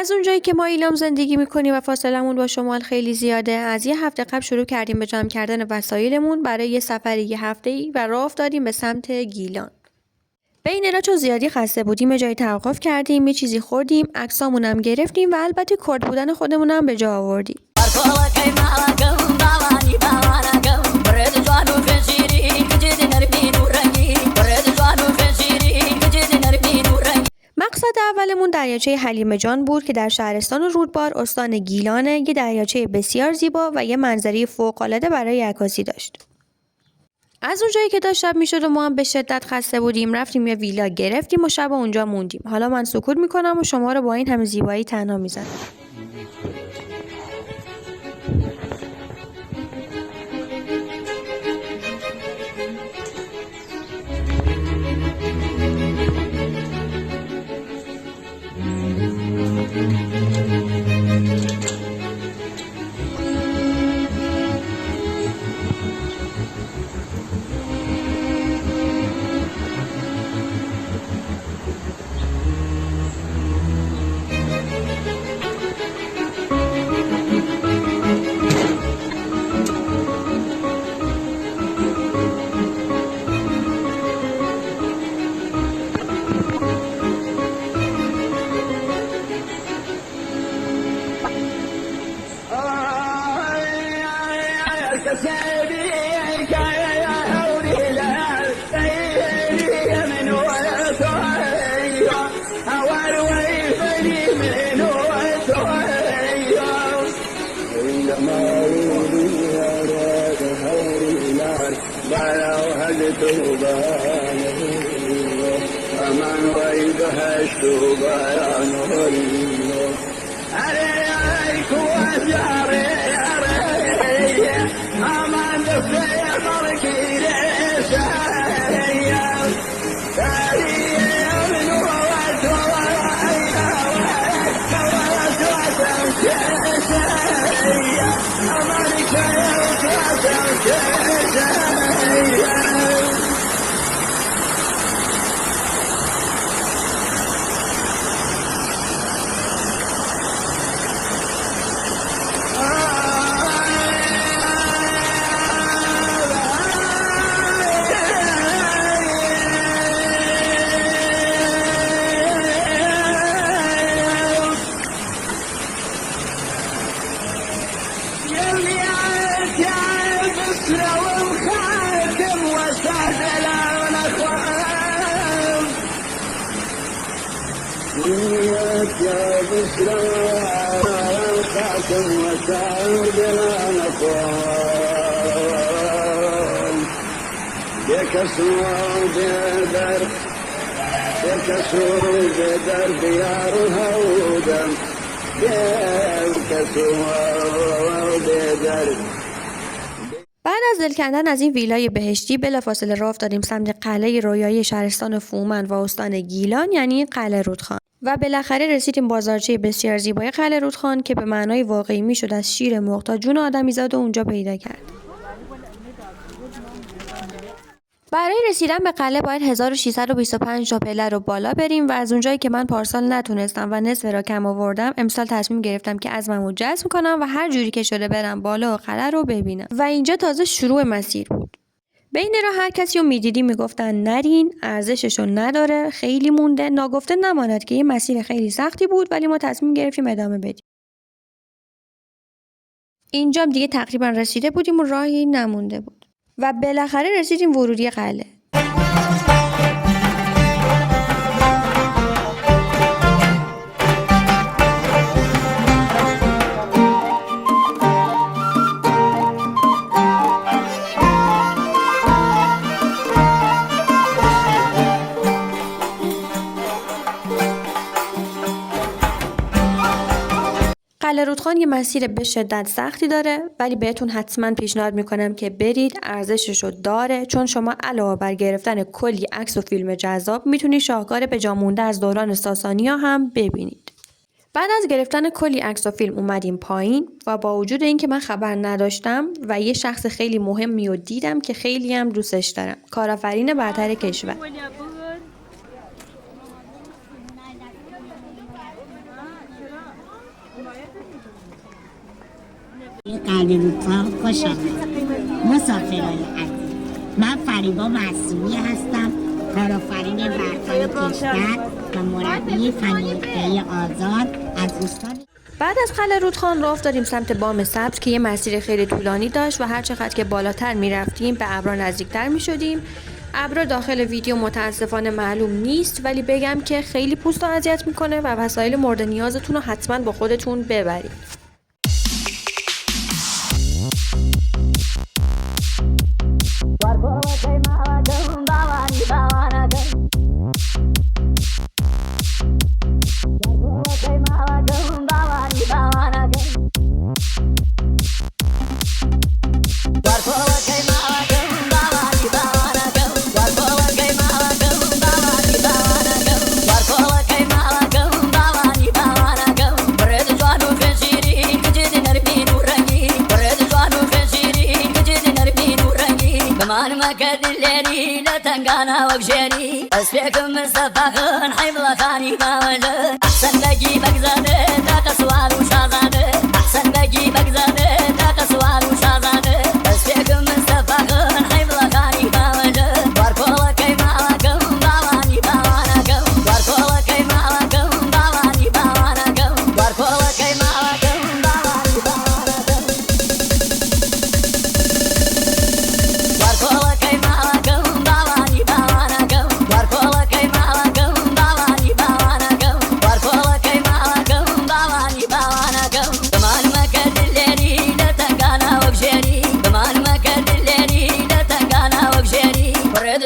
از اونجایی که ما ایلام زندگی میکنیم و فاصلمون با شمال خیلی زیاده، از یه هفته قبل شروع کردیم به جمع کردن وسایلمون برای یه سفر یه هفته‌ای و راه افتادیم به سمت گیلان. بین را چون زیادی خسته بودیم جایی توقف کردیم، یه چیزی خوردیم، عکسامونم گرفتیم و البته کرد بودن خودمونم به جا آوردیم. مقصد اولمون دریاچه حلیم جان بود که در شهرستان رودبار استان گیلانه، یه دریاچه بسیار زیبا و یه منظره فوق‌العاده برای عکاسی داشت. از اونجایی که داشت شب میشد و ما هم به شدت خسته بودیم، رفتیم یه ویلا گرفتیم و شب اونجا موندیم. حالا من سکوت میکنم و شما رو با این همه زیبایی تنها میزنم. بعد از دل کندن از این ویلای بهشتی بلافاصله راه افتادیم سمت قلعه رویایی شهرستان فومن و استان گیلان، یعنی قلعه رودخان، و بالاخره رسیدیم بازارچه بسیار زیبای قلعه رودخان که به معنای واقعی میشد از شیر مرغ تا جون آدمیزاد اونجا پیدا کرد. برای رسیدن به قلعه باید 1625 تا پله رو بالا بریم و از اونجایی که من پارسال نتونستم و نصف را کم آوردم، امسال تصمیم گرفتم که عزممو جزم کنم و هر جوری که شده برم بالا و قلعه رو ببینم. و اینجا تازه شروع مسیر بود. بین راه هر کسی رو میدیدی میگفتن نرین، ارزششو نداره، خیلی مونده. ناگفته نماند که یه مسیر خیلی سختی بود، ولی ما تصمیم گرفتیم ادامه بدیم. اینجا دیگه تقریبا رسیده بودیم و راهی نمونده بود و بالاخره رسیدیم ورودی قلعه. قلعه رودخان یه مسیر به شدت سختی داره، ولی بهتون حتما پیشنهاد میکنم که برید، ارزششو داره، چون شما علاوه بر گرفتن کلی عکس و فیلم جذاب میتونید شاهکار به جا مونده از دوران ساسانیا هم ببینید. بعد از گرفتن کلی عکس و فیلم اومدیم پایین و با وجود اینکه من خبر نداشتم و یه شخص خیلی مهمی رو دیدم که خیلی هم دوستش دارم، کارآفرین برتر کشور. قلب رودخان خوش آمد. مسافرای عزیز، من فریبا معصومی هستم، کارآفرین برتر کشور و مربی فنی آزاد از استان. بعد از خل رودخان راه افتادیم سمت بام سبز که یه مسیر خیلی طولانی داشت و هر چقدر که بالاتر میرفتیم به ابرا نزدیکتر میشدیم. ابرا داخل ویدیو متاسفانه معلوم نیست، ولی بگم که خیلی پوست رو اذیت میکنه و وسایل مورد نیازتون رو حتما با خودتون ببرید. كدليري لا تنقانا وبشيري اسفيكم مستفاخن حيبلا خاني باوجه احسن بجيبك زاده تاك سوال وشازاده احسن بجيبك زاده تاك سوال وشازاده اسفيكم مستفاخن حيبلا خاني باوجه واركولا كيما لكم باواني باوانكم واركولا كيما لكم باواني باوانكم واركولا كيما لكم باواني باوانكم واركولا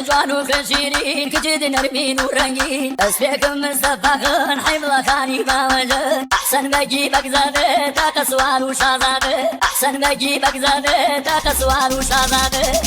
جوانو خشيرين كجد نرمين ورنجين اسفيكم مستفاخن حيبلا خاني باوجه احسن بجيبك زاده تاك سوال وشازاده احسن بجيبك زاده تاك سوال وشازاده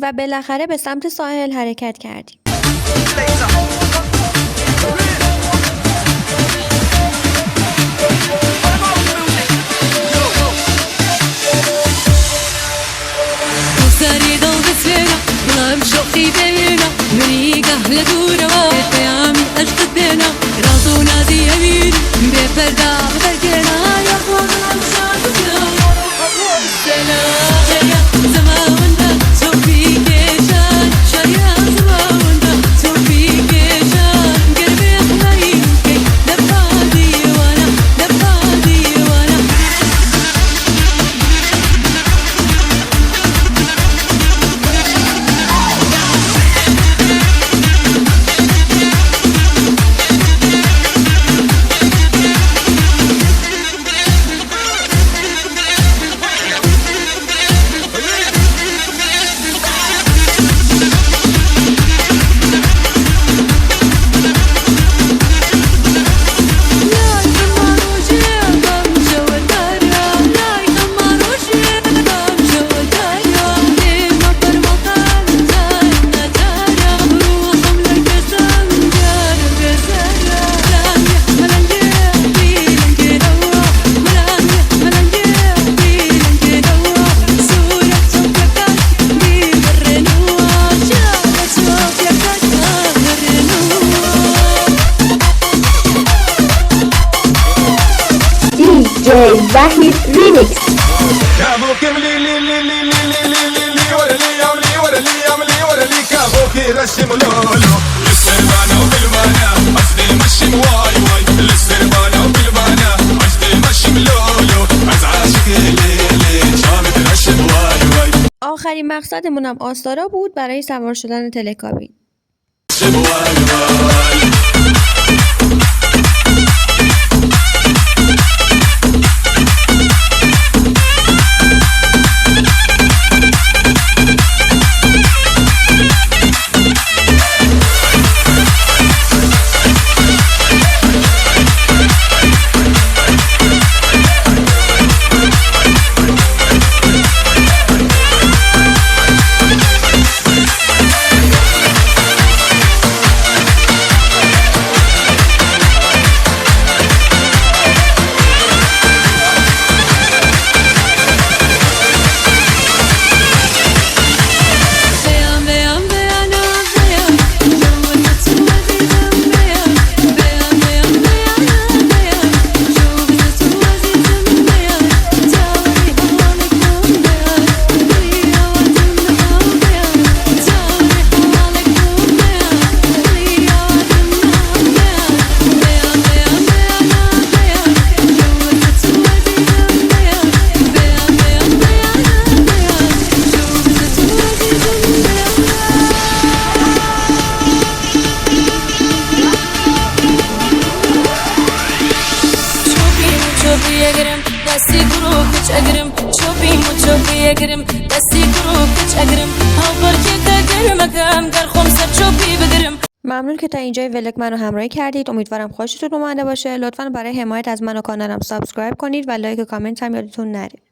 و بالاخره به سمت ساحل حرکت کردیم. وحید ریمیکس. كابوك ملي لي لي لي لي لي لي لي لي ولا لي يملي ولا لي يملي ولا لي كابوك يرشم لولو للسربانة وبالبانا قصدي مشم واي واي للسربانة وبالبانا قصدي مشم لولو عز عاشق ليلي شامت رشم واي واي آخرین مقصدمونم آستارا بود برای سوار شدن تلکابین. شم واي واي ممنون که تا اینجای ولگ منو همراهی کردید. امیدوارم خوشتون اومده باشه. لطفاً برای حمایت از من و کانالم سابسکرایب کنید و لایک و کامنت هم یادتون نره.